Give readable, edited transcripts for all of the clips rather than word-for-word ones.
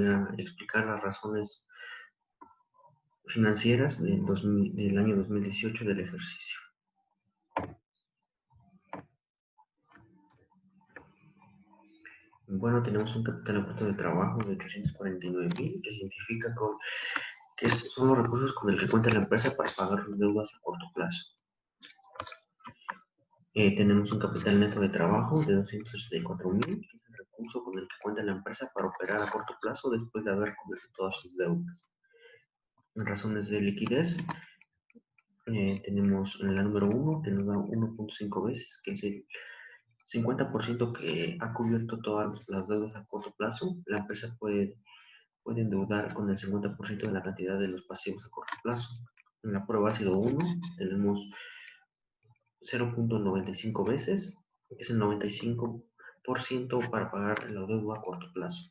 a explicar las razones financieras del año 2018 del ejercicio. Bueno, tenemos un capital apuesto de trabajo de 849,000, que se identifica que son los recursos con el que cuenta la empresa para pagar sus deudas a corto plazo. Tenemos un capital neto de trabajo de 264,000, que es el recurso con el que cuenta la empresa para operar a corto plazo después de haber cubierto todas sus deudas. En razones de liquidez, tenemos la número 1, que nos da 1.5 veces, que es el 50% que ha cubierto todas las deudas a corto plazo. La empresa puede endeudar con el 50% de la cantidad de los pasivos a corto plazo. En la prueba ha sido 1, tenemos 0.95 veces, que es el 95% para pagar la deuda a corto plazo.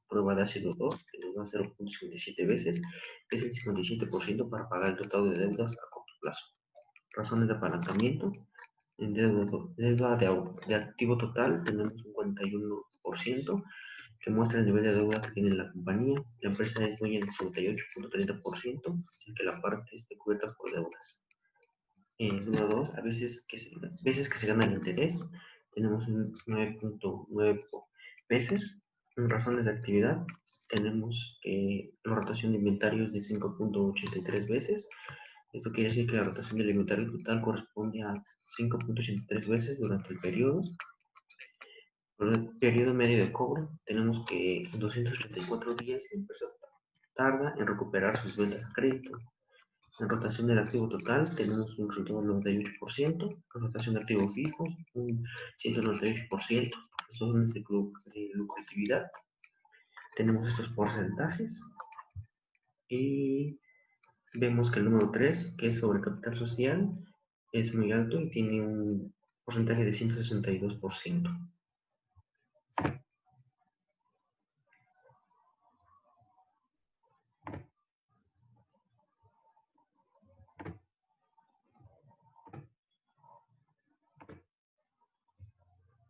Prueba de ácido 2, que nos da 0.57 veces, que es el 57% para pagar el total de deudas a corto plazo. Razones de apalancamiento. En deuda de activo total tenemos un 41%, que muestra el nivel de deuda que tiene la compañía. La empresa es dueña del 58.30%, sin que la parte esté cubierta por deudas. Número 2, veces que se gana el interés, tenemos un 9.9 veces. En razones de actividad, tenemos la rotación de inventarios de 5.83 veces. Esto quiere decir que la rotación del inventario total corresponde a 5.83 veces durante el periodo. Por el periodo medio de cobro, tenemos que 234 días la empresa tarda en recuperar sus ventas a crédito. En rotación del activo total tenemos un resultado del 98%, en rotación de activos fijos un 198%, razones de lucratividad. Tenemos estos porcentajes y vemos que el número 3, que es sobre capital social, es muy alto y tiene un porcentaje de 162%.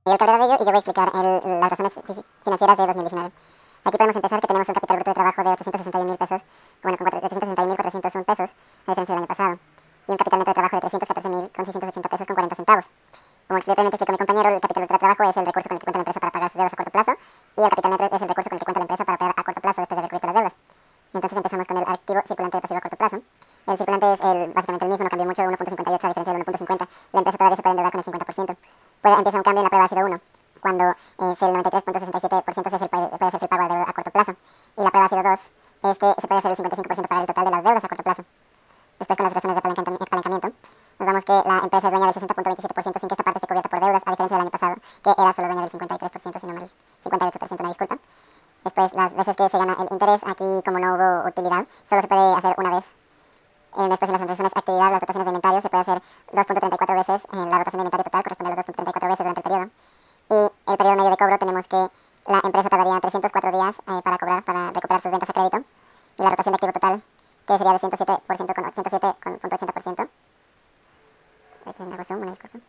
El Cabrera Bello, y yo voy a explicar las razones financieras de 2019. Aquí podemos empezar que tenemos un capital bruto de trabajo de 861,000 pesos, bueno, con 861,401 pesos, a diferencia del año pasado, y un capital neto de trabajo de 314,680 pesos con 40 centavos. Como previamente explicó mi compañero, el capital bruto de trabajo es el recurso con el que cuenta la empresa para pagar sus deudas a corto plazo, y el capital neto es el recurso con el que cuenta la empresa para operar a corto plazo después de haber cubierto las deudas. Entonces empezamos con el activo circulante y pasivo a corto plazo. El circulante es básicamente el mismo, no cambió mucho, 1.58 a diferencia del 1.50. La empresa todavía se puede endeudar con el 50%. Empieza un cambio en la prueba ácido 1, cuando es el 93.67% puede hacerse el pago de deuda a corto plazo. Y la prueba ácido 2 es que se puede hacer el 55% pagar el total de las deudas a corto plazo. Después, con las razones de apalancamiento, nos vamos que la empresa es dueña del 60.27% sin que esta parte esté cubierta por deudas, a diferencia del año pasado, que era solo dueña del 53%, sino el 58%, una disculpa. Después, las veces que se gana el interés, aquí como no hubo utilidad, solo se puede hacer una vez. Después, en las transacciones de actividad, las rotaciones de inventario, se puede hacer 2.34 veces. La rotación de inventario total corresponde a los 2.34 veces durante el periodo. Y el periodo medio de cobro tenemos que la empresa tardaría 304 días para cobrar, para recuperar sus ventas a crédito. Y la rotación de activo total, que sería de 107% con 107,80%. Una disculpa.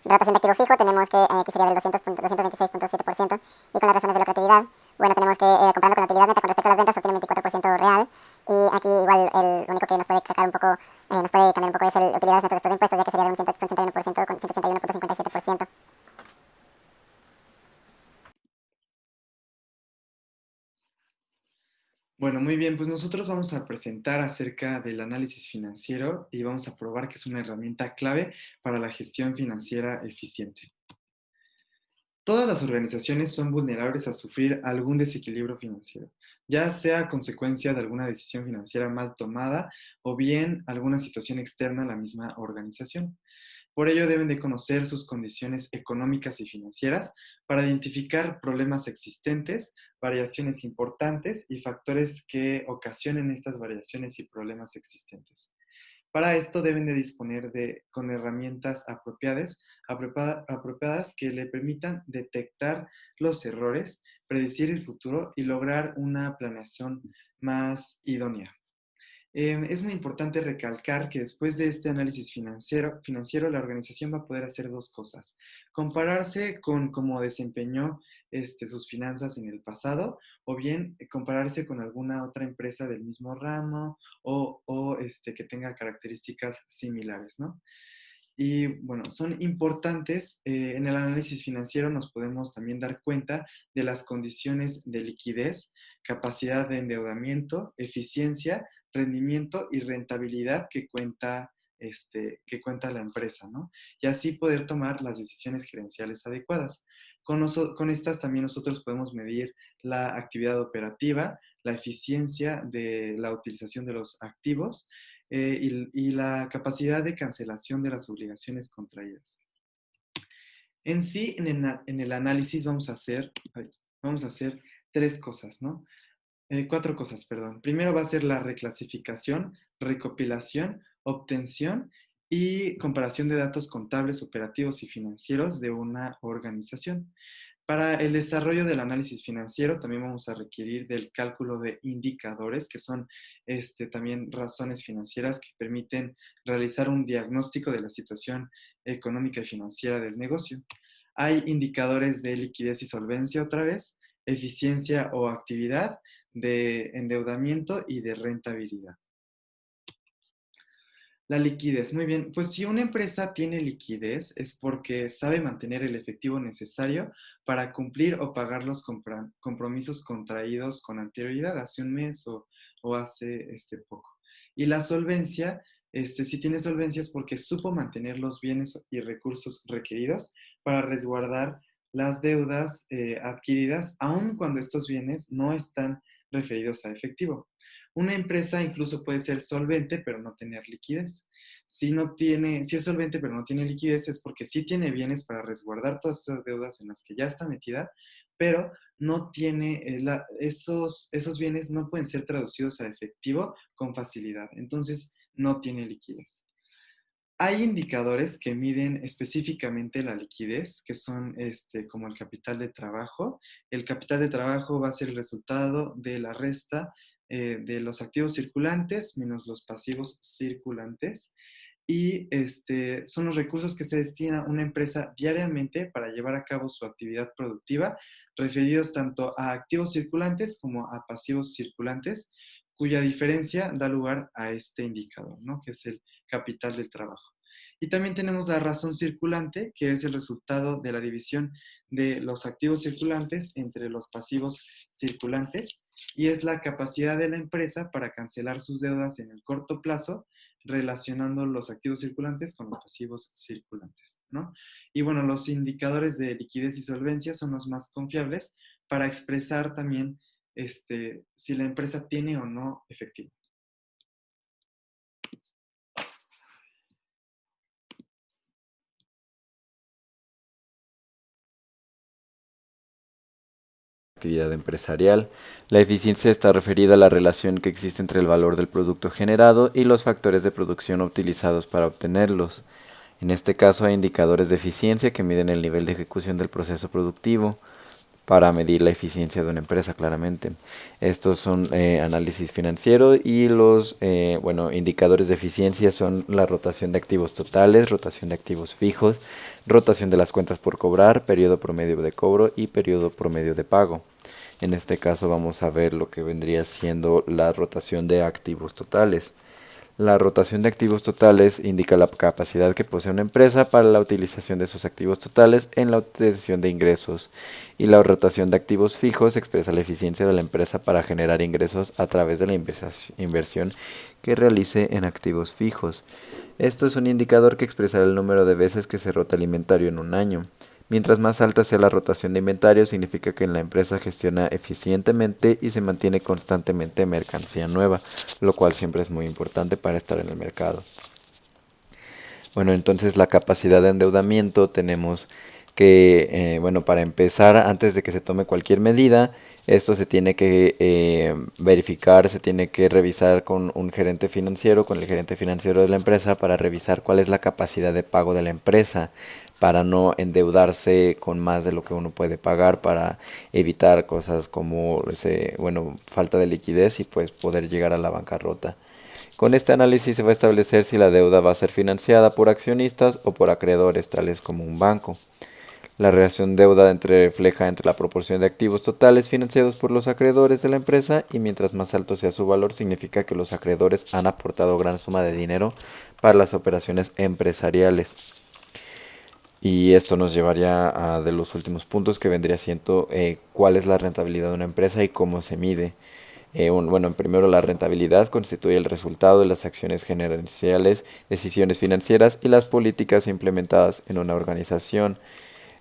La rotación de activo fijo tenemos que aquí sería del 226.7%. Y con las razones de lucratividad, bueno, tenemos que comparando con la utilidad neta con respecto a las ventas, obtiene 24% real. Y aquí igual el único que nos puede sacar un poco, nos puede cambiar un poco es el utilidad neto después de impuestos, ya que sería de un 181% con 181.57%. Bueno, muy bien, pues nosotros vamos a presentar acerca del análisis financiero y vamos a probar que es una herramienta clave para la gestión financiera eficiente. Todas las organizaciones son vulnerables a sufrir algún desequilibrio financiero, ya sea a consecuencia de alguna decisión financiera mal tomada o bien alguna situación externa a la misma organización. Por ello deben de conocer sus condiciones económicas y financieras para identificar problemas existentes, variaciones importantes y factores que ocasionen estas variaciones y problemas existentes. Para esto deben de disponer con herramientas apropiadas que le permitan detectar los errores, predecir el futuro y lograr una planeación más idónea. Es muy importante recalcar que después de este análisis financiero, la organización va a poder hacer dos cosas. Compararse con cómo desempeñó sus finanzas en el pasado, o bien compararse con alguna otra empresa del mismo ramo o que tenga características similares, ¿no? Y bueno, son importantes. En el análisis financiero nos podemos también dar cuenta de las condiciones de liquidez, capacidad de endeudamiento, eficiencia, rendimiento y rentabilidad que cuenta la empresa, ¿no? Y así poder tomar las decisiones gerenciales adecuadas. Con estas también nosotros podemos medir la actividad operativa, la eficiencia de la utilización de los activos, y la capacidad de cancelación de las obligaciones contraídas. En sí, en el análisis vamos a hacer tres cosas, ¿no? Cuatro cosas, perdón. Primero va a ser la reclasificación, recopilación, obtención y comparación de datos contables, operativos y financieros de una organización. Para el desarrollo del análisis financiero también vamos a requerir del cálculo de indicadores, que son también razones financieras que permiten realizar un diagnóstico de la situación económica y financiera del negocio. Hay indicadores de liquidez y solvencia otra vez, eficiencia o actividad, de endeudamiento y de rentabilidad. La liquidez, muy bien. Pues si una empresa tiene liquidez es porque sabe mantener el efectivo necesario para cumplir o pagar los compromisos contraídos con anterioridad, hace un mes o hace poco. Y la solvencia, si tiene solvencia es porque supo mantener los bienes y recursos requeridos para resguardar las deudas adquiridas, aun cuando estos bienes no están referidos a efectivo. Una empresa incluso puede ser solvente, pero no tener liquidez. Si es solvente, pero no tiene liquidez, es porque sí tiene bienes para resguardar todas esas deudas en las que ya está metida, pero no tiene, esos bienes no pueden ser traducidos a efectivo con facilidad. Entonces, no tiene liquidez. Hay indicadores que miden específicamente la liquidez, que son como el capital de trabajo. El capital de trabajo va a ser el resultado de la resta de los activos circulantes menos los pasivos circulantes. Y son los recursos que se destina a una empresa diariamente para llevar a cabo su actividad productiva, referidos tanto a activos circulantes como a pasivos circulantes, cuya diferencia da lugar a este indicador, ¿no? Que es el capital del trabajo. Y también tenemos la razón circulante, que es el resultado de la división de los activos circulantes entre los pasivos circulantes, y es la capacidad de la empresa para cancelar sus deudas en el corto plazo, relacionando los activos circulantes con los pasivos circulantes, ¿no? Y bueno, los indicadores de liquidez y solvencia son los más confiables para expresar también si la empresa tiene o no efectivo. Actividad empresarial. La eficiencia está referida a la relación que existe entre el valor del producto generado y los factores de producción utilizados para obtenerlos. En este caso hay indicadores de eficiencia que miden el nivel de ejecución del proceso productivo para medir la eficiencia de una empresa, claramente. Estos son análisis financiero, y los indicadores de eficiencia son la rotación de activos totales, rotación de activos fijos, rotación de las cuentas por cobrar, periodo promedio de cobro y periodo promedio de pago. En este caso vamos a ver lo que vendría siendo la rotación de activos totales. La rotación de activos totales indica la capacidad que posee una empresa para la utilización de sus activos totales en la obtención de ingresos, y la rotación de activos fijos expresa la eficiencia de la empresa para generar ingresos a través de la inversión que realice en activos fijos. Esto es un indicador que expresa el número de veces que se rota el inventario en un año. Mientras más alta sea la rotación de inventario, significa que la empresa gestiona eficientemente y se mantiene constantemente mercancía nueva, lo cual siempre es muy importante para estar en el mercado. Bueno, entonces la capacidad de endeudamiento tenemos que, para empezar, antes de que se tome cualquier medida, esto se tiene que verificar, se tiene que revisar con un gerente financiero, con el gerente financiero de la empresa, para revisar cuál es la capacidad de pago de la empresa, para no endeudarse con más de lo que uno puede pagar, para evitar cosas como falta de liquidez y pues poder llegar a la bancarrota. Con este análisis se va a establecer si la deuda va a ser financiada por accionistas o por acreedores, tales como un banco. La relación deuda refleja entre la proporción de activos totales financiados por los acreedores de la empresa y mientras más alto sea su valor significa que los acreedores han aportado gran suma de dinero para las operaciones empresariales. Y esto nos llevaría a de los últimos puntos que vendría siendo cuál es la rentabilidad de una empresa y cómo se mide. Bueno, primero la rentabilidad constituye el resultado de las acciones gerenciales, decisiones financieras y las políticas implementadas en una organización.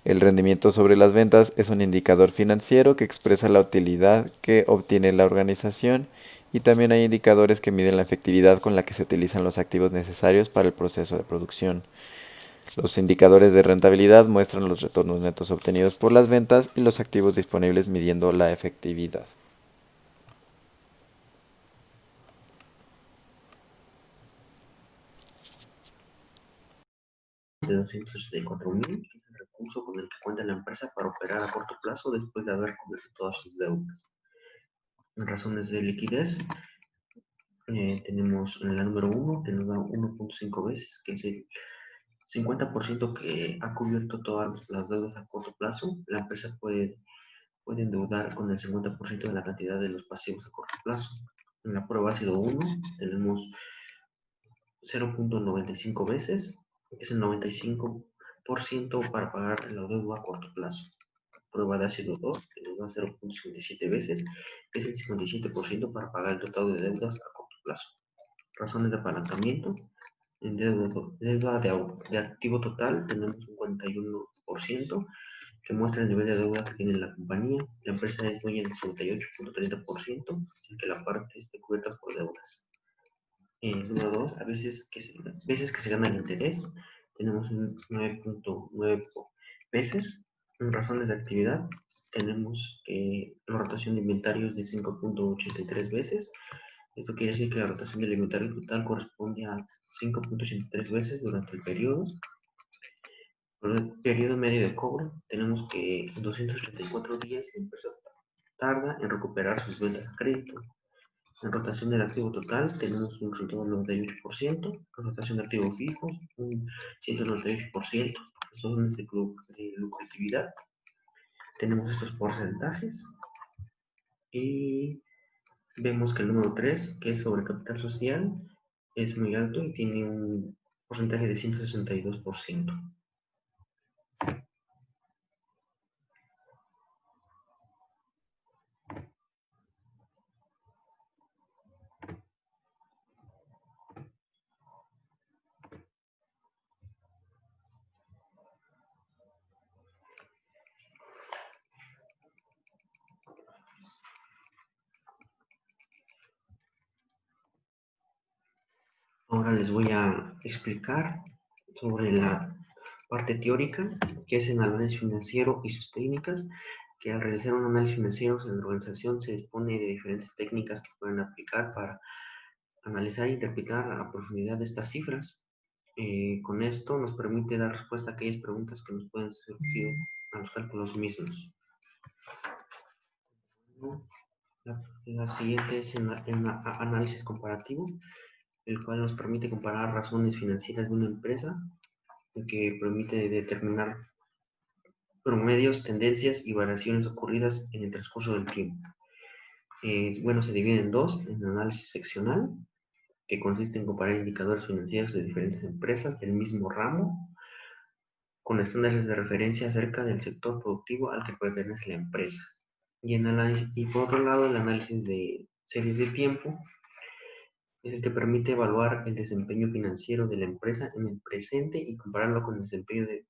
El rendimiento sobre las ventas es un indicador financiero que expresa la utilidad que obtiene la organización y también hay indicadores que miden la efectividad con la que se utilizan los activos necesarios para el proceso de producción. Los indicadores de rentabilidad muestran los retornos netos obtenidos por las ventas y los activos disponibles midiendo la efectividad. De 264.000, que es el recurso con el que cuenta la empresa para operar a corto plazo después de haber cubierto todas sus deudas. En razones de liquidez, tenemos en la número 1, que nos da 1.5 veces, que es el 50% que ha cubierto todas las deudas a corto plazo. La empresa puede endeudar con el 50% de la cantidad de los pasivos a corto plazo. En la prueba ácido 1 tenemos 0.95 veces, que es el 95% para pagar la deuda a corto plazo. Prueba de ácido 2, que nos da 0.57 veces, que es el 57% para pagar el total de deudas a corto plazo. Razones de apalancamiento. En deuda de activo total tenemos un 41%, que muestra el nivel de deuda que tiene la compañía. La empresa es dueña del 68.30%, sin que la parte esté cubierta por deudas. Número 2, veces que se gana el interés, tenemos un 9.9 veces. En razones de actividad, tenemos la rotación de inventarios de 5.83 veces. Esto quiere decir que la rotación del inventario total corresponde a 5.83 veces durante el periodo. Por el periodo medio de cobro, tenemos que 234 días la empresa tarda en recuperar sus ventas a crédito. En rotación del activo total tenemos un resultado del 98%, en rotación de activos fijos un 198%, razones de lucratividad. Tenemos estos porcentajes y vemos que el número 3, que es sobre capital social, es muy alto y tiene un porcentaje de 162%. Ahora les voy a explicar sobre la parte teórica, que es el análisis financiero y sus técnicas, que al realizar un análisis financiero en la organización se dispone de diferentes técnicas que pueden aplicar para analizar e interpretar a profundidad estas cifras. Con esto nos permite dar respuesta a aquellas preguntas que nos pueden surgir a los cálculos mismos. La siguiente es el análisis comparativo, el cual nos permite comparar razones financieras de una empresa, que permite determinar promedios, tendencias y variaciones ocurridas en el transcurso del tiempo. Bueno, se divide en dos: en análisis seccional, que consiste en comparar indicadores financieros de diferentes empresas del mismo ramo con estándares de referencia acerca del sector productivo al que pertenece la empresa. Y por otro lado, el análisis de series de tiempo es el que permite evaluar el desempeño financiero de la empresa en el presente y compararlo con el desempeño de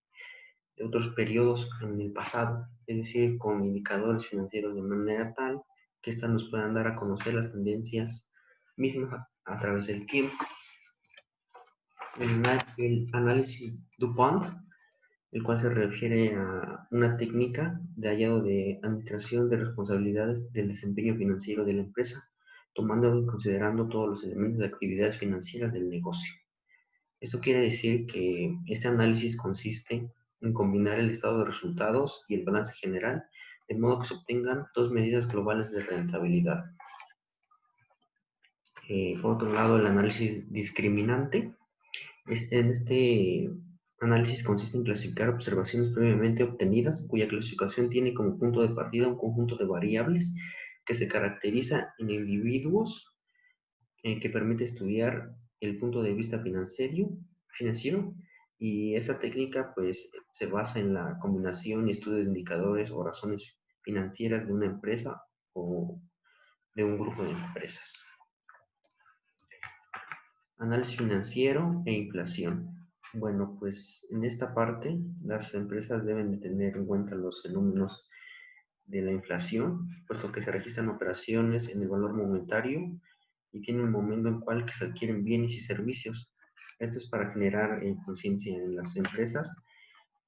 otros periodos en el pasado, es decir, con indicadores financieros de manera tal que éstas nos puedan dar a conocer las tendencias mismas a través del tiempo. El análisis DuPont, el cual se refiere a una técnica de hallado de administración de responsabilidades del desempeño financiero de la empresa, tomando y considerando todos los elementos de actividades financieras del negocio. Esto quiere decir que este análisis consiste en combinar el estado de resultados y el balance general, de modo que se obtengan dos medidas globales de rentabilidad. Por otro lado, el análisis discriminante. En este Análisis consiste en clasificar observaciones previamente obtenidas, cuya clasificación tiene como punto de partida un conjunto de variables que se caracteriza en individuos que permite estudiar el punto de vista financiero, y esa técnica pues se basa en la combinación y estudio de indicadores o razones financieras de una empresa o de un grupo de empresas. Análisis financiero e inflación. Bueno, pues en esta parte las empresas deben de tener en cuenta los fenómenos de la inflación, puesto que se registran operaciones en el valor momentario y tiene un momento en cual que se adquieren bienes y servicios. Esto es para generar conciencia en las empresas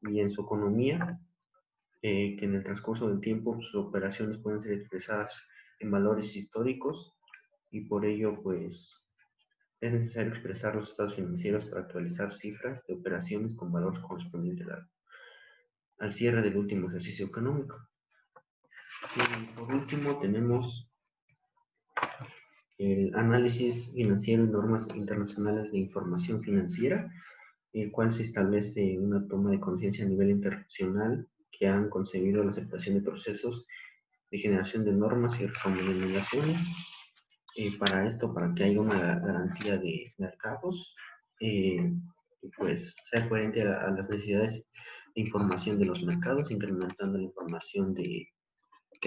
y en su economía, que en el transcurso del tiempo sus operaciones pueden ser expresadas en valores históricos, y por ello pues es necesario expresar los estados financieros para actualizar cifras de operaciones con valores correspondientes al cierre del último ejercicio económico. Y por último tenemos el análisis financiero y normas internacionales de información financiera, el cual se establece una toma de conciencia a nivel internacional que han concebido la aceptación de procesos de generación de normas y recomendaciones. Para esto, para que haya una garantía de mercados, pues sea coherente a las necesidades de información de los mercados, incrementando la información que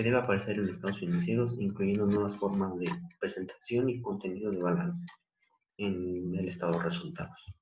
debe aparecer en estados financieros, incluyendo nuevas formas de presentación y contenido de balance en el estado de resultados.